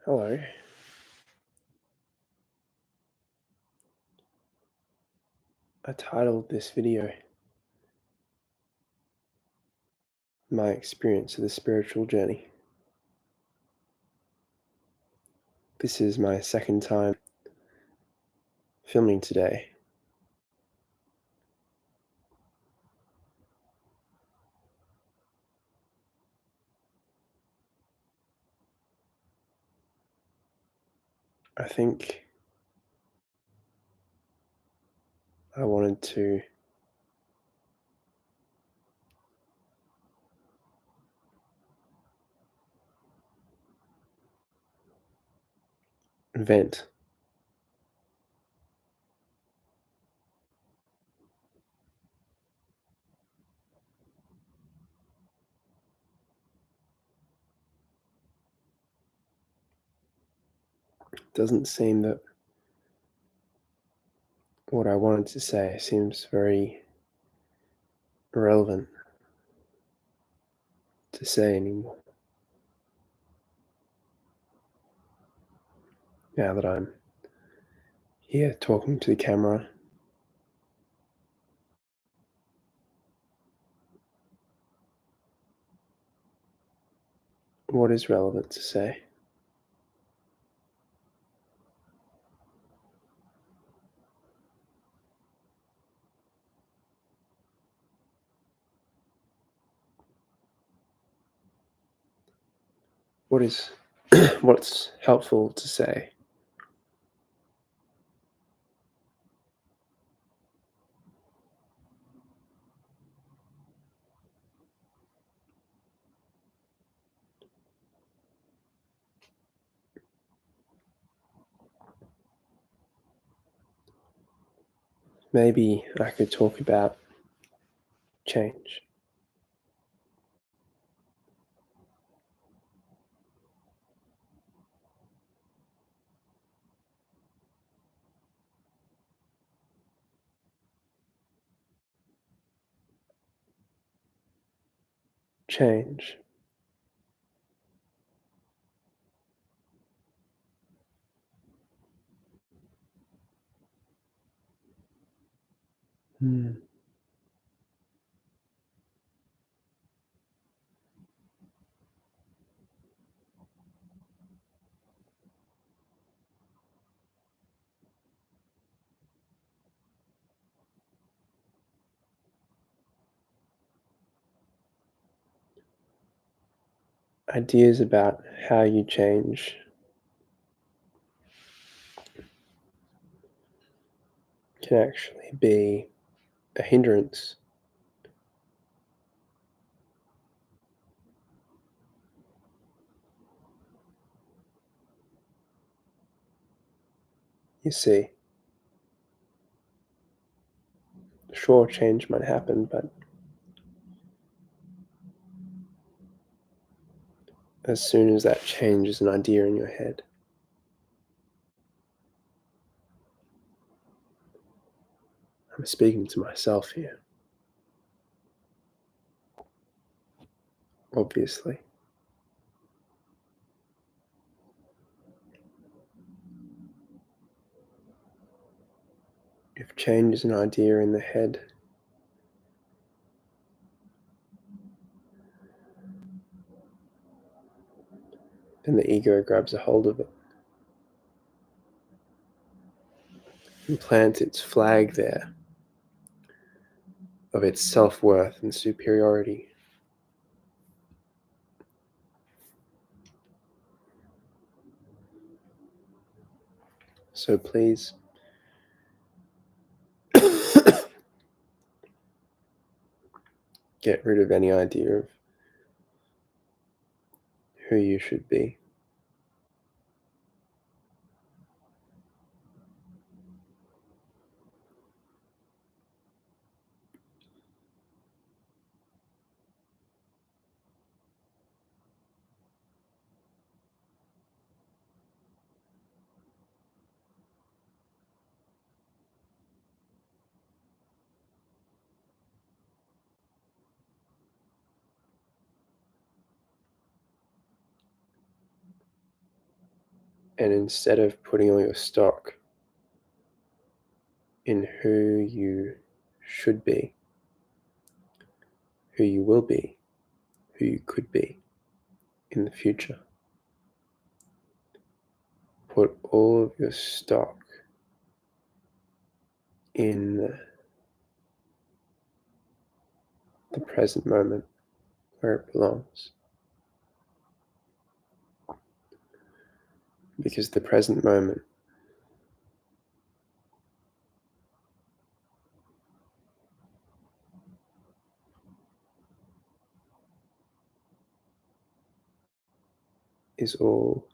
Hello. I titled this video My Experience of the Spiritual Journey. This is my second time filming today. I think I wanted to vent. It doesn't seem that what I wanted to say seems very irrelevant to say anymore. Now that I'm here talking to the camera, what is relevant to say? What is what's helpful to say? Maybe I could talk about change. Change. Hmm. Ideas about how you change can actually be a hindrance. You see, sure, change might happen, but as soon as that change is an idea in your head, I'm speaking to myself here, obviously. If change is an idea in the head, then the ego grabs a hold of it and plants its flag there of its self-worth and superiority. So please, get rid of any idea of who you should be. And instead of putting all your stock in who you should be, who you will be, who you could be in the future, put all of your stock in the present moment where it belongs. Because the present moment is all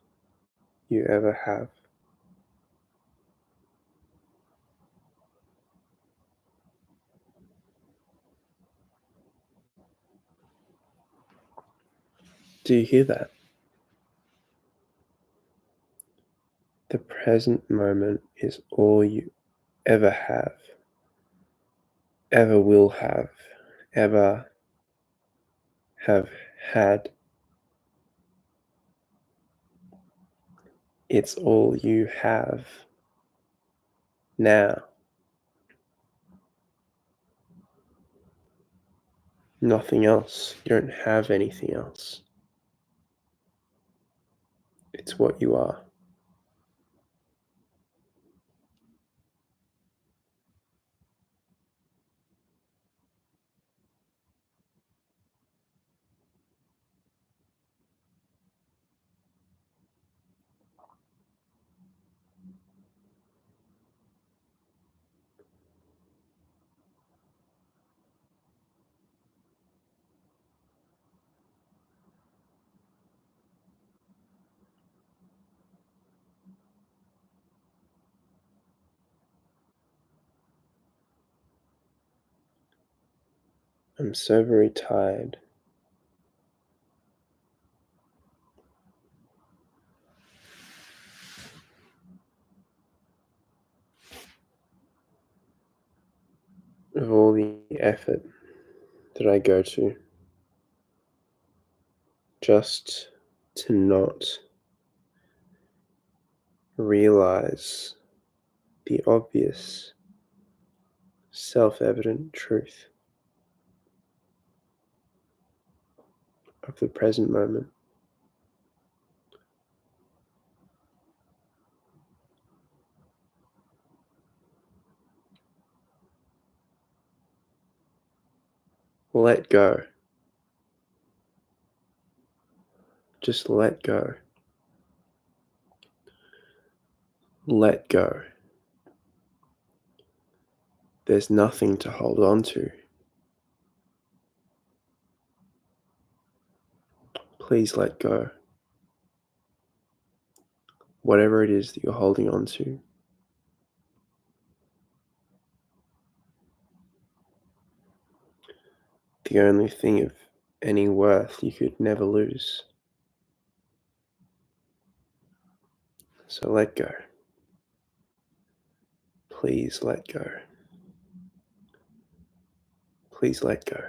you ever have. Do you hear that? The present moment is all you ever have, ever will have, ever have had. It's all you have now. Nothing else. You don't have anything else. It's what you are. I'm so very tired of all the effort that I go to just to not realize the obvious, self-evident truth of the present moment. Let go. Just let go. Let go. There's nothing to hold on to. Please let go. Whatever it is that you're holding on to. The only thing of any worth you could never lose. So let go. Please let go. Please let go.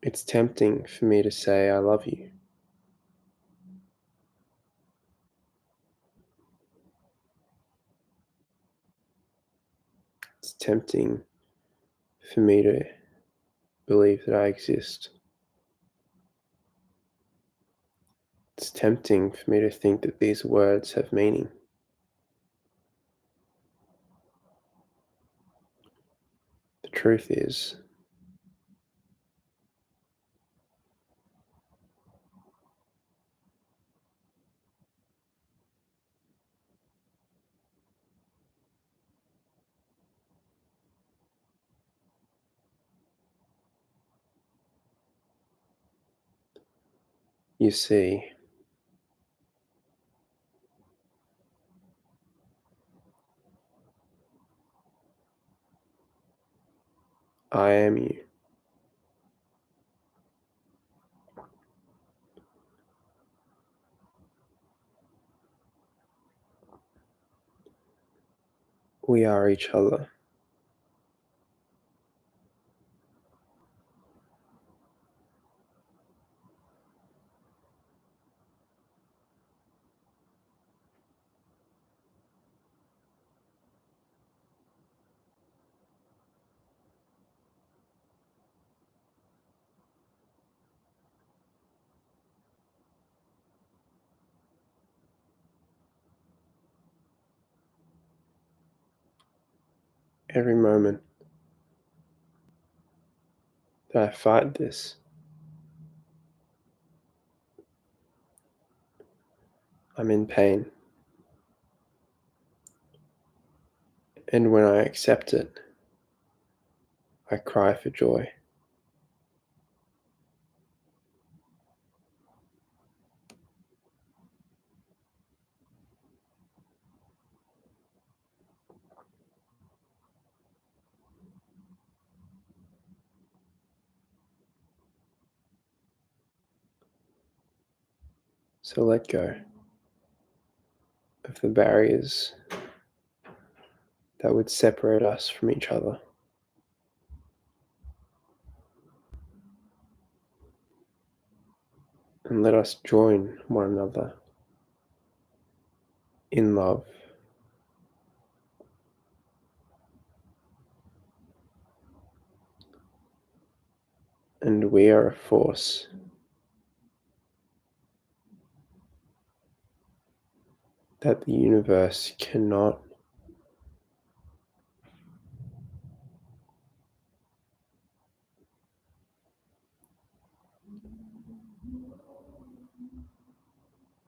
It's tempting for me to say I love you. It's tempting for me to believe that I exist. It's tempting for me to think that these words have meaning. The truth is, You see, I am you. We are each other. Every moment that I fight this, I'm in pain. And when I accept it, I cry for joy. So let go of the barriers that would separate us from each other. And let us join one another in love. And we are a force that the universe cannot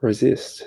resist.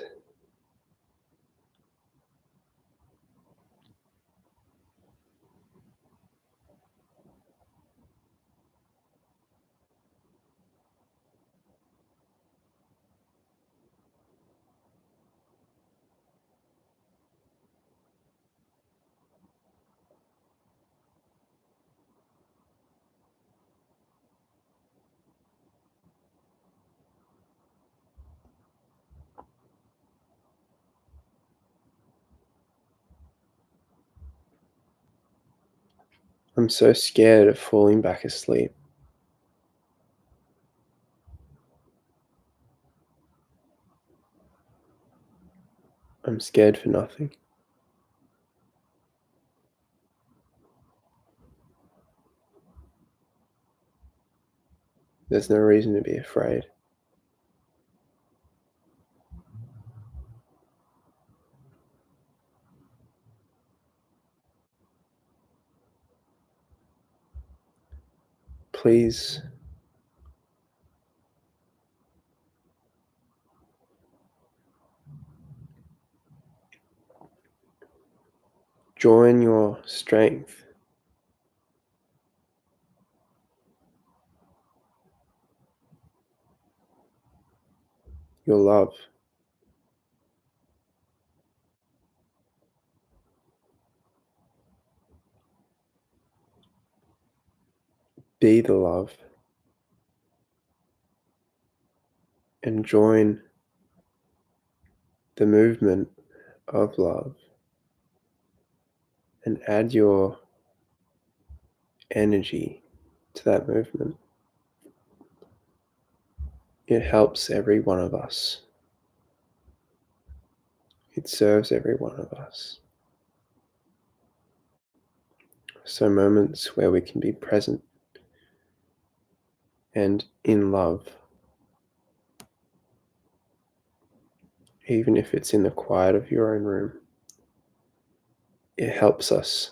I'm so scared of falling back asleep. I'm scared for nothing. There's no reason to be afraid. Please join your strength, your love. Be the love and join the movement of love and add your energy to that movement. It helps every one of us. It serves every one of us. So moments where we can be present and in love, even if it's in the quiet of your own room, it helps us.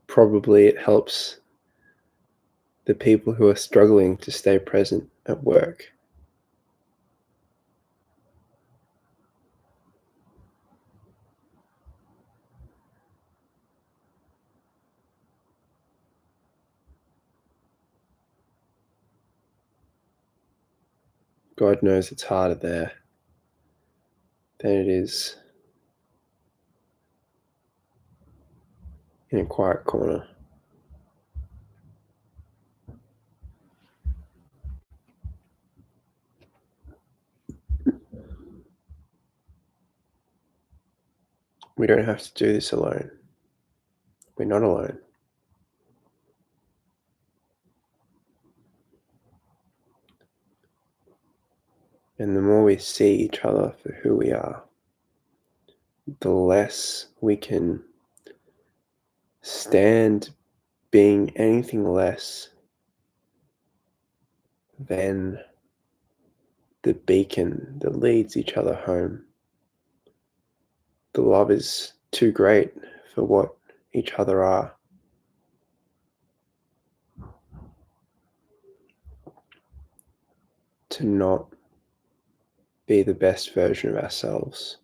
Probably it helps the people who are struggling to stay present at work. God knows it's harder there than it is in a quiet corner. We don't have to do this alone. We're not alone. And the more we see each other for who we are, the less we can stand being anything less than the beacon that leads each other home. The love is too great for what each other are. To not be the best version of ourselves.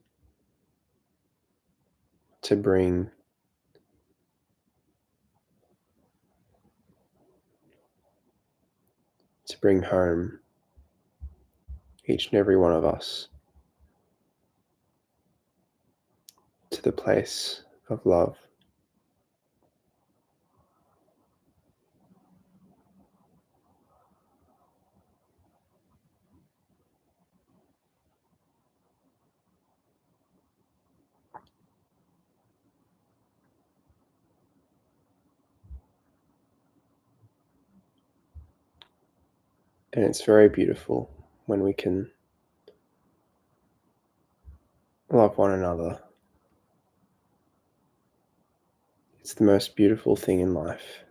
To bring home each and every one of us to the place of love. And it's very beautiful when we can love one another. It's the most beautiful thing in life.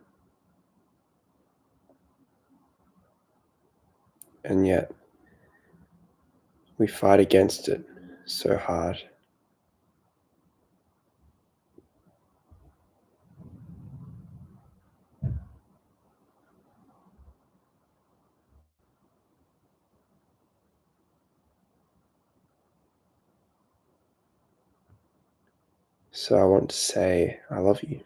And yet, we fight against it so hard. So I want to say, I love you.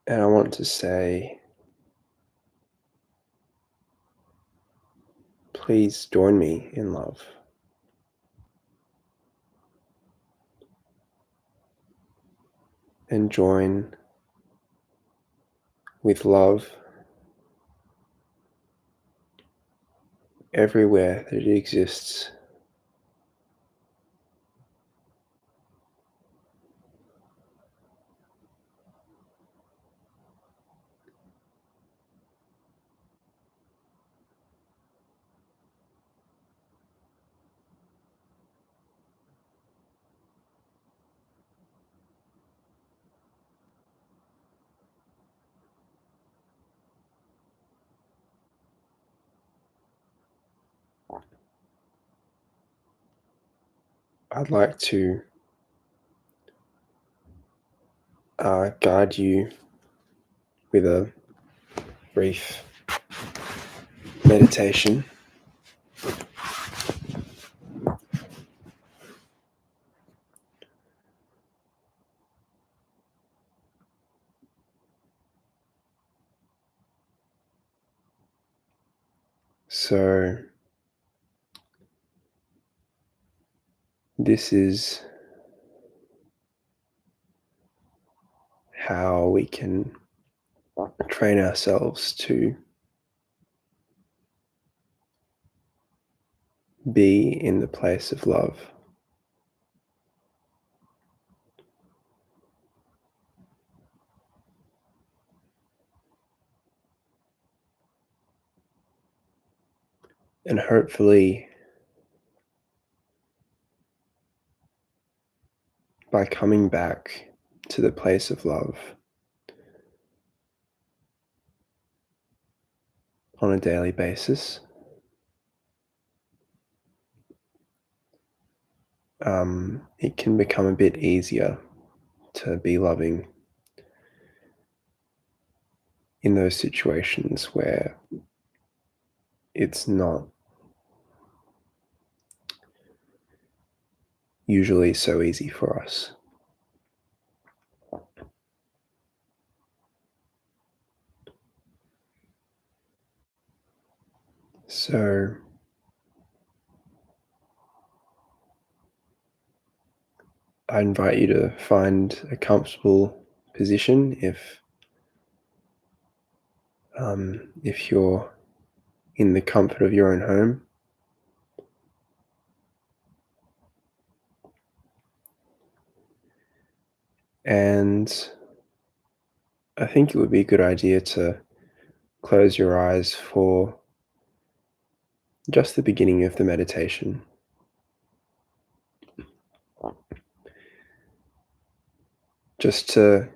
And I want to say, please join me in love. And join with love everywhere that it exists. I'd like to guide you with a brief meditation. So, this is how we can train ourselves to be in the place of love. And hopefully, by coming back to the place of love on a daily basis, it can become a bit easier to be loving in those situations where it's not usually so easy for us. So I invite you to find a comfortable position if you're in the comfort of your own home. And I think it would be a good idea to close your eyes for just the beginning of the meditation, just to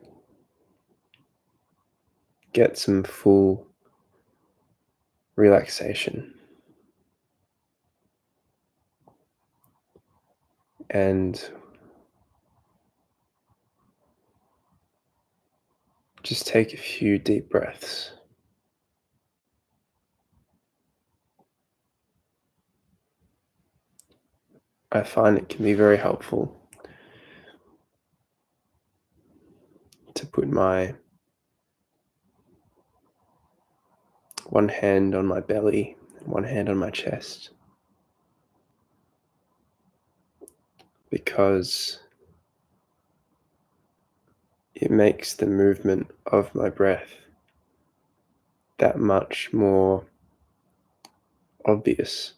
get some full relaxation and just take a few deep breaths. I find it can be very helpful to put my one hand on my belly and one hand on my chest, because it makes the movement of my breath that much more obvious.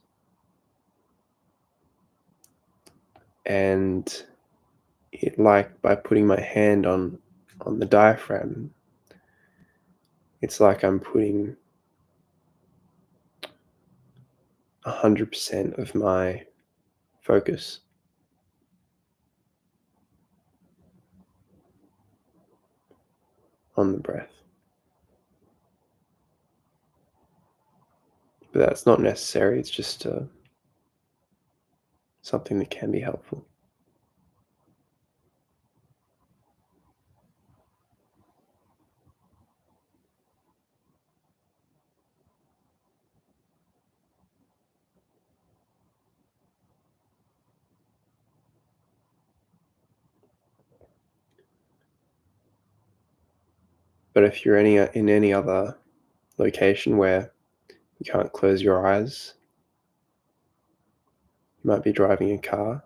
And it, like by putting my hand on the diaphragm, it's like I'm putting 100% of my focus on the breath. But that's not necessary, it's just something that can be helpful. But if you're in any other location where you can't close your eyes, you might be driving a car,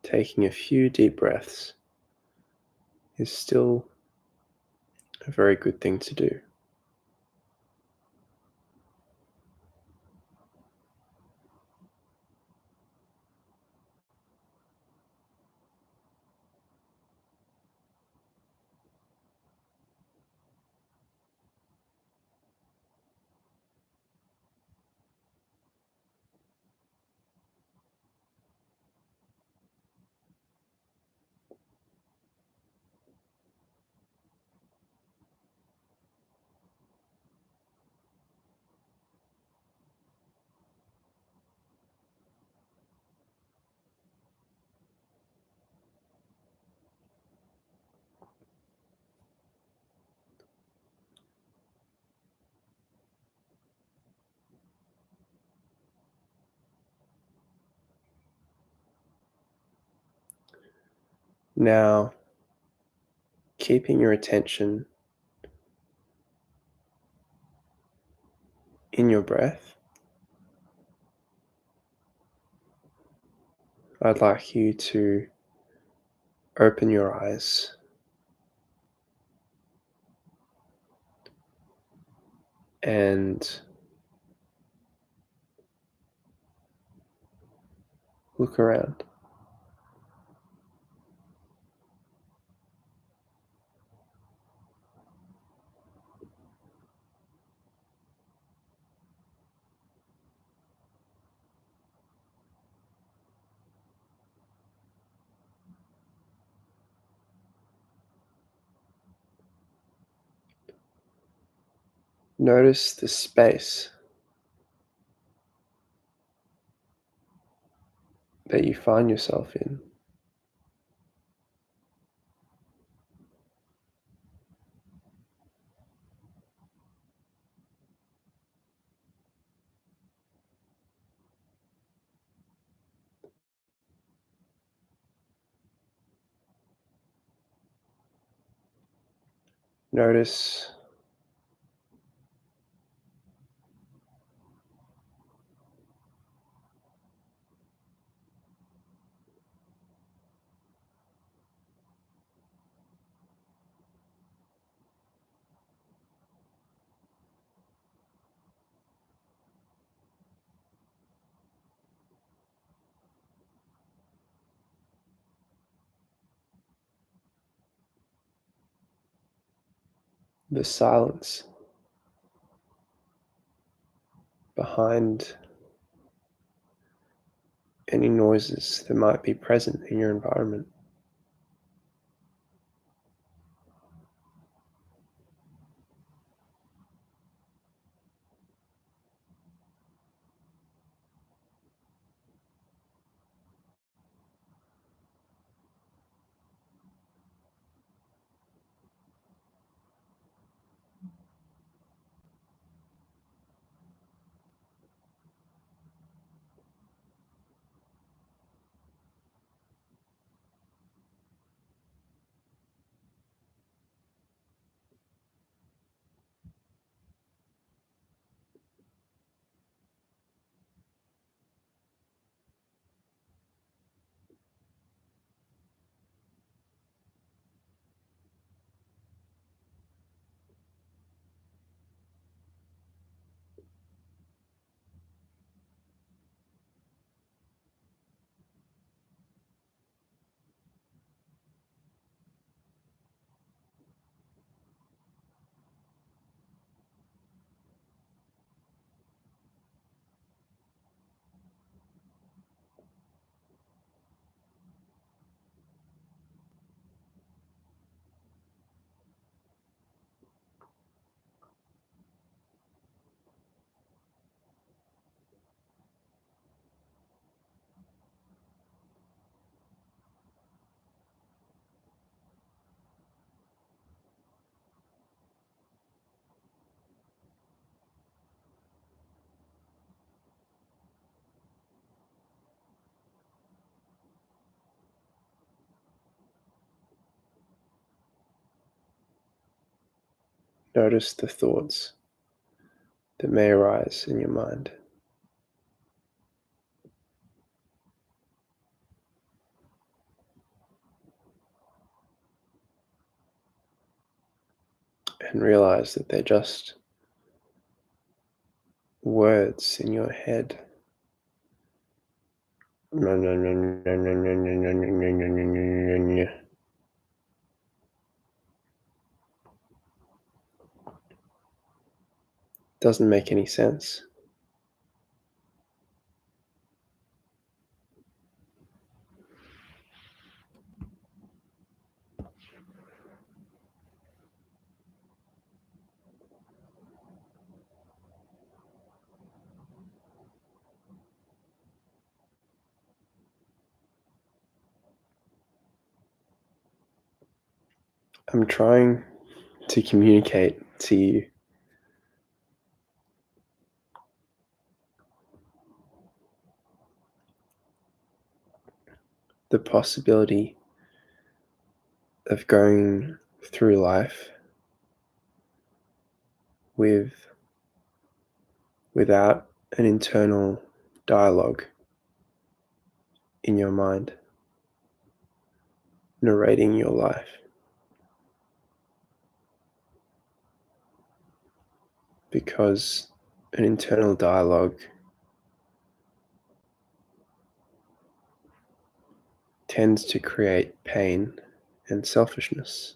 taking a few deep breaths is still a very good thing to do. Now, keeping your attention in your breath, I'd like you to open your eyes and look around. Notice the space that you find yourself in. Notice the silence behind any noises that might be present in your environment. Notice the thoughts that may arise in your mind, and realize that they're just words in your head. Doesn't make any sense. I'm trying to communicate to you the possibility of going through life with without an internal dialogue in your mind narrating your life, because an internal dialogue tends to create pain and selfishness.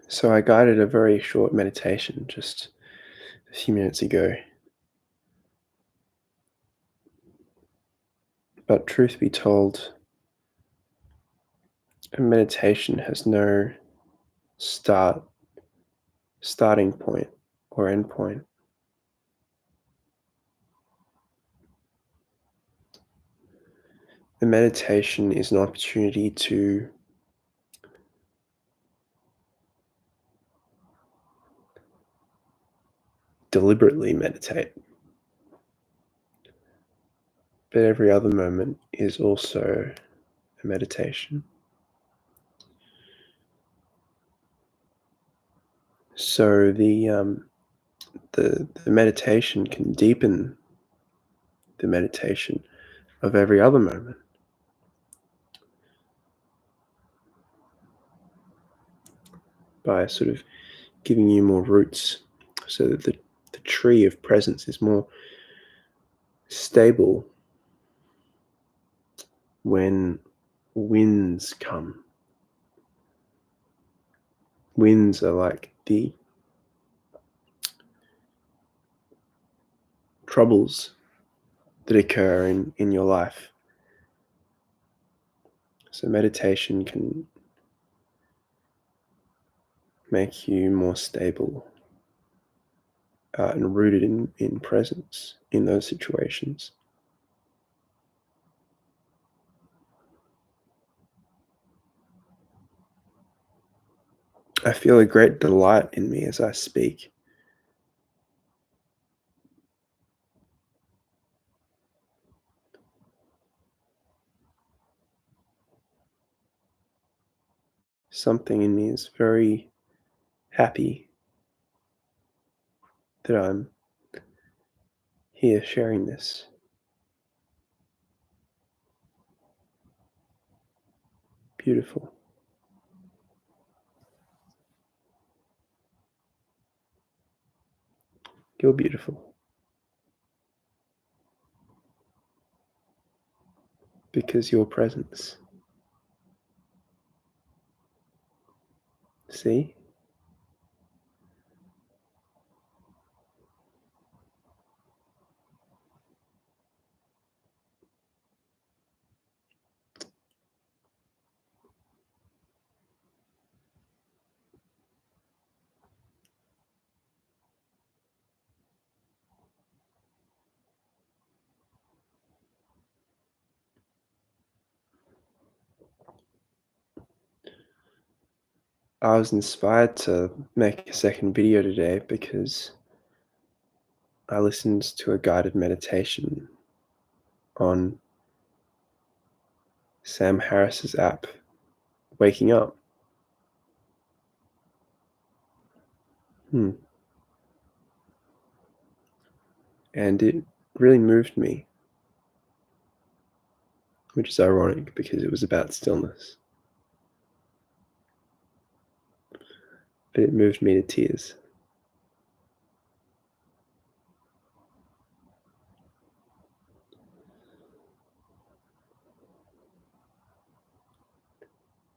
So I guided a very short meditation, just a few minutes ago. But truth be told, a meditation has no starting point or end point. The meditation is an opportunity to deliberately meditate. But every other moment is also a meditation. So the meditation can deepen the meditation of every other moment. By sort of giving you more roots so that the tree of presence is more stable when winds come. Winds are like the troubles that occur in your life. So meditation can make you more stable and rooted in presence in those situations. I feel a great delight in me as I speak. Something in me is very happy that I'm here sharing this. Beautiful. You're beautiful. Because your presence. See? I was inspired to make a second video today because I listened to a guided meditation on Sam Harris's app, Waking Up. And it really moved me, which is ironic because it was about stillness. But it moved me to tears.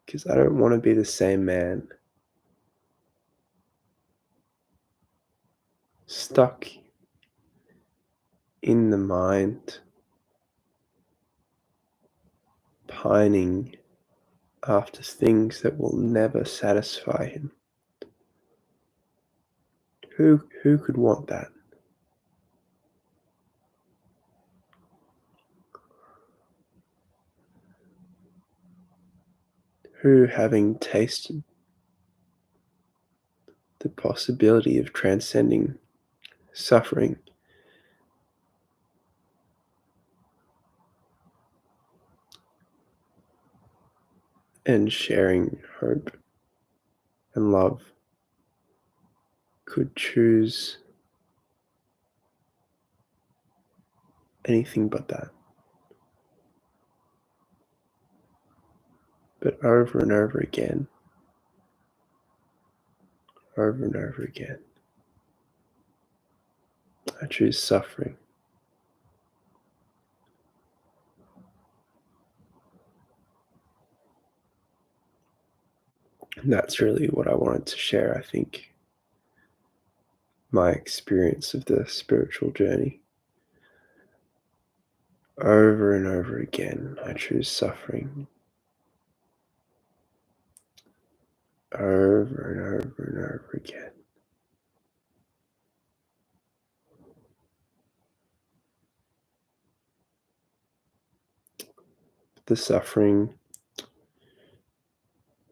Because I don't want to be the same man stuck in the mind, pining after things that will never satisfy him. Who could want that? Who, having tasted the possibility of transcending suffering and sharing hope and love, could choose anything but that. But over and over again, I choose suffering. And that's really what I wanted to share, I think, my experience of the spiritual journey. Over and over again, I choose suffering. Over and over and over again. The suffering,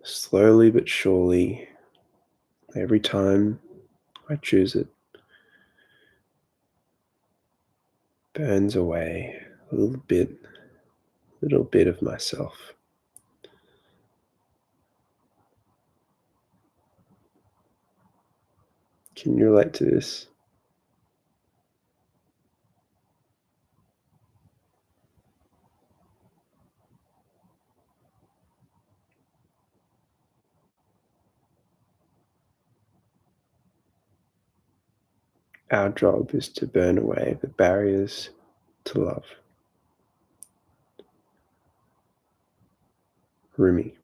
slowly but surely, every time I choose it, burns away a little bit of myself. Can you relate to this? Our job is to burn away the barriers to love. Rumi.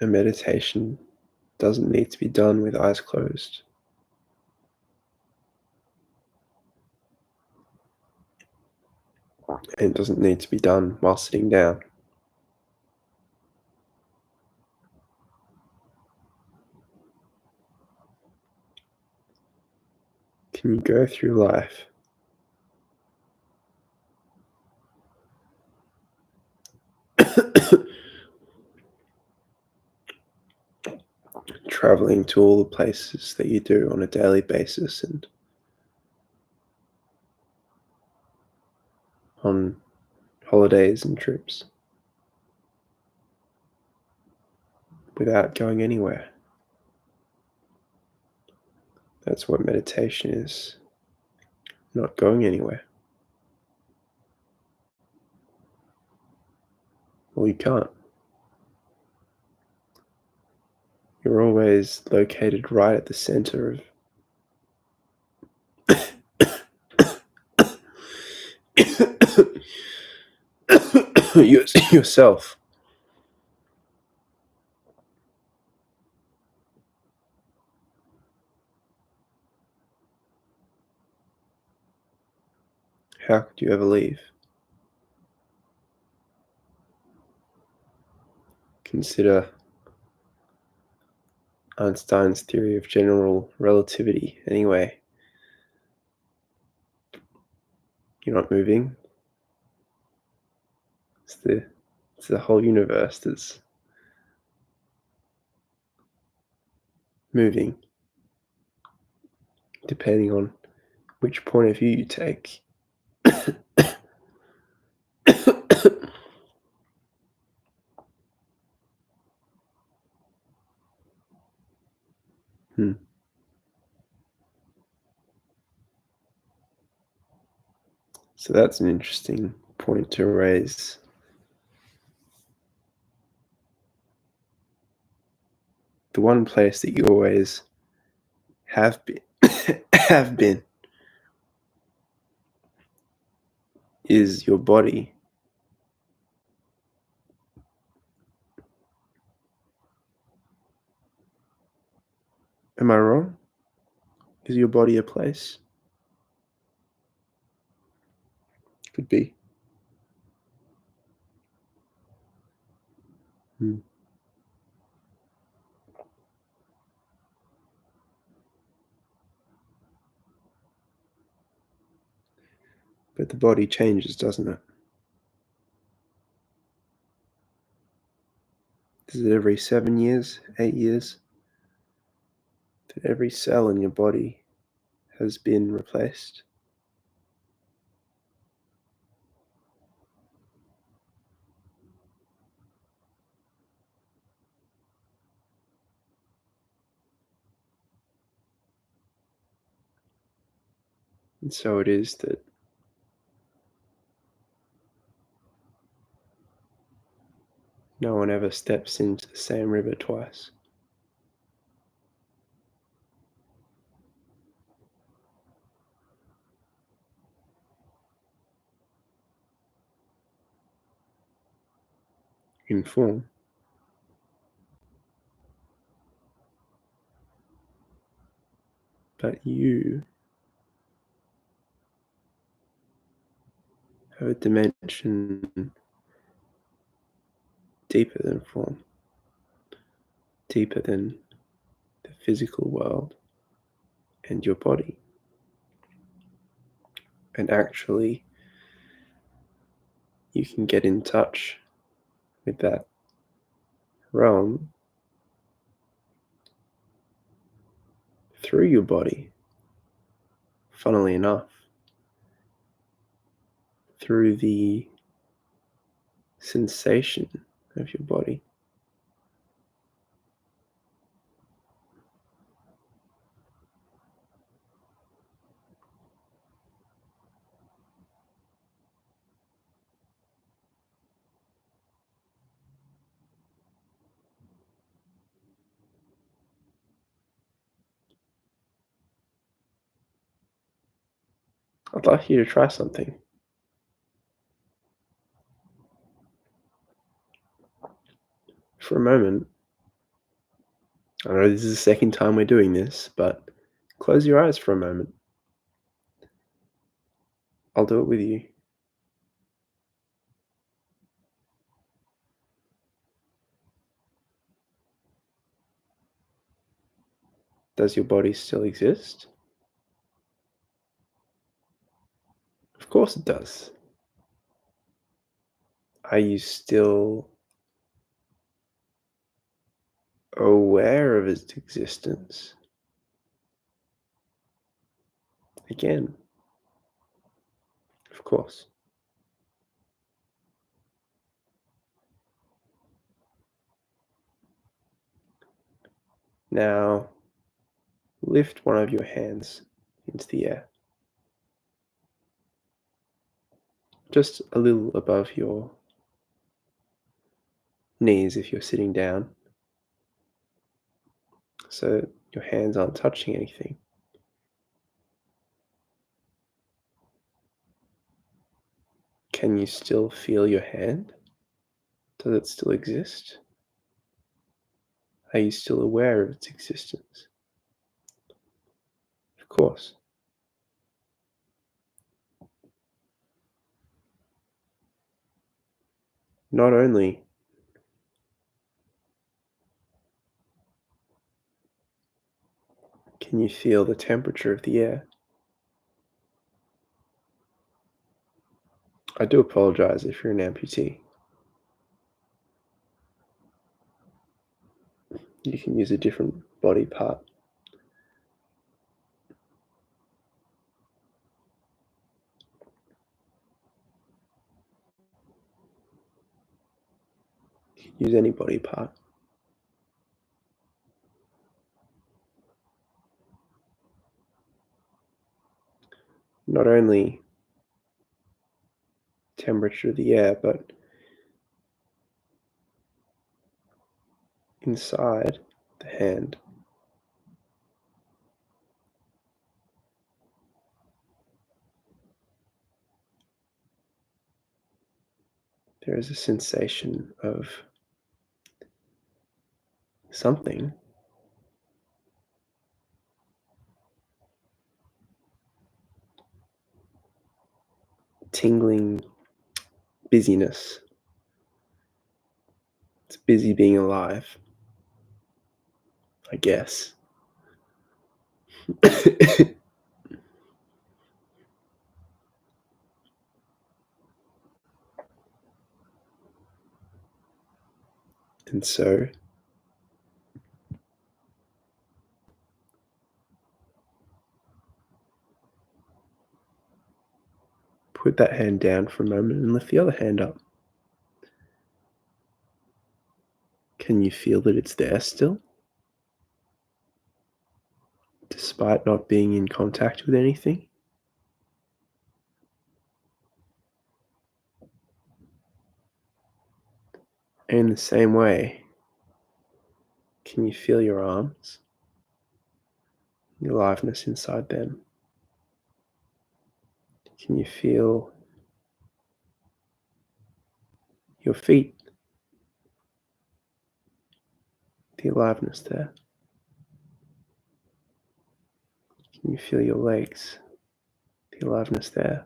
A meditation doesn't need to be done with eyes closed. And it doesn't need to be done while sitting down. Can you go through life traveling to all the places that you do on a daily basis and on holidays and trips without going anywhere? That's what meditation is. Not going anywhere. Well, you can't. You're always located right at the center of yourself. How could you ever leave? Consider Einstein's theory of general relativity. Anyway, you're not moving. It's the whole universe that's moving, depending on which point of view you take. Hmm. So that's an interesting point to raise. The one place that you always have been have been is your body. Am I wrong? Is your body a place? Could be. Hmm. But the body changes, doesn't it? Is it every 7 years, 8 years, that every cell in your body has been replaced? And so it is that no one ever steps into the same river twice. In form. But you have a dimension deeper than form, deeper than the physical world and your body. And actually, you can get in touch with that realm through your body, funnily enough, through the sensation of your body. I'd like you to try something. For a moment, I know this is the second time we're doing this, but close your eyes for a moment. I'll do it with you. Does your body still exist? Of course it does. Are you still aware of its existence? Again, of course. Now, lift one of your hands into the air, just a little above your knees if you're sitting down, so your hands aren't touching anything. Can you still feel your hand? Does it still exist? Are you still aware of its existence? Of course. Not only can you feel the temperature of the air. I do apologize if you're an amputee. You can use a different body part. Use any body part. not only temperature of the air, but inside the hand. There is a sensation of something tingling busyness. It's busy being alive, I guess. And so put that hand down for a moment and lift the other hand up. Can you feel that it's there still? Despite not being in contact with anything? And in the same way, can you feel your arms? The aliveness inside them? Can you feel your feet? The aliveness there? Can you feel your legs? The aliveness there?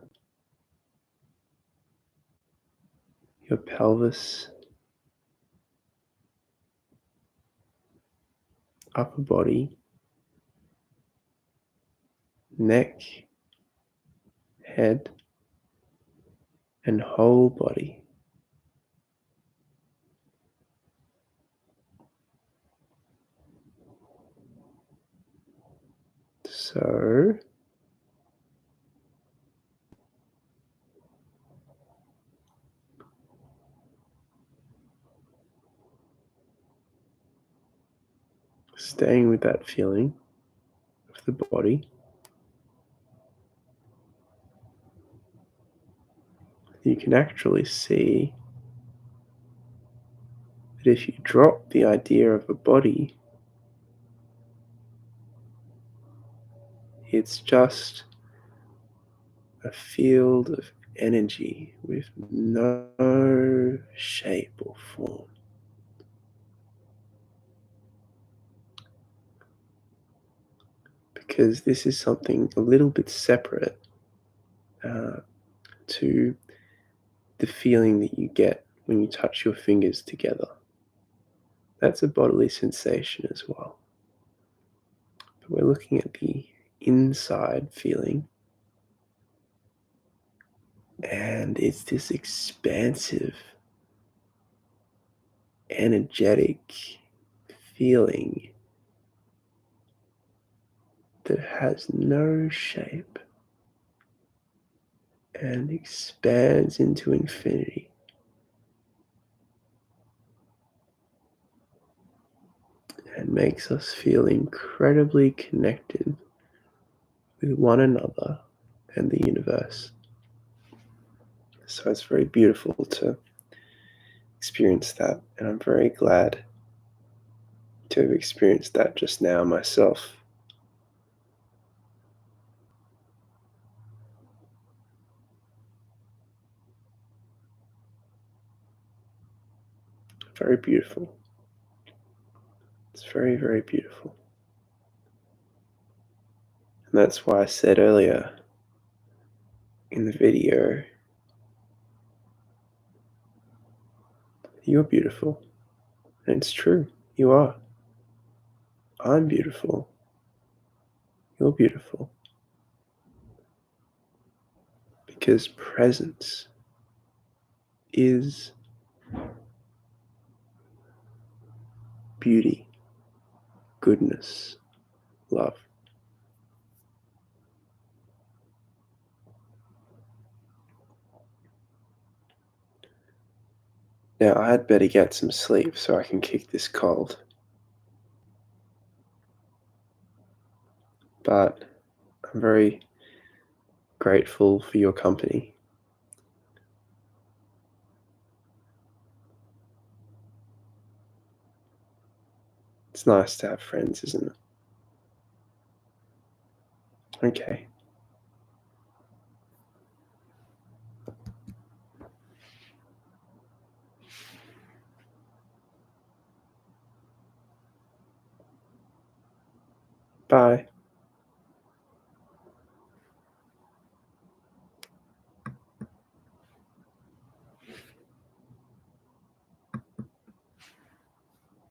Your pelvis? Upper body? Neck? Head? And whole body? So staying with that feeling of the body, you can actually see that if you drop the idea of a body, it's just a field of energy with no shape or form. Because this is something a little bit separate to the feeling that you get when you touch your fingers together. That's a bodily sensation as well. But we're looking at the inside feeling, and it's this expansive, energetic feeling that has no shape and expands into infinity. And makes us feel incredibly connected with one another and the universe. So it's very beautiful to experience that, and I'm very glad to have experienced that just now myself. Very beautiful. It's very, very beautiful. And that's why I said earlier in the video, you're beautiful. And it's true, you are. I'm beautiful. You're beautiful. Because presence is beauty, goodness, love. Now, I'd better get some sleep so I can kick this cold. But I'm very grateful for your company. It's nice to have friends, isn't it? Okay. Bye.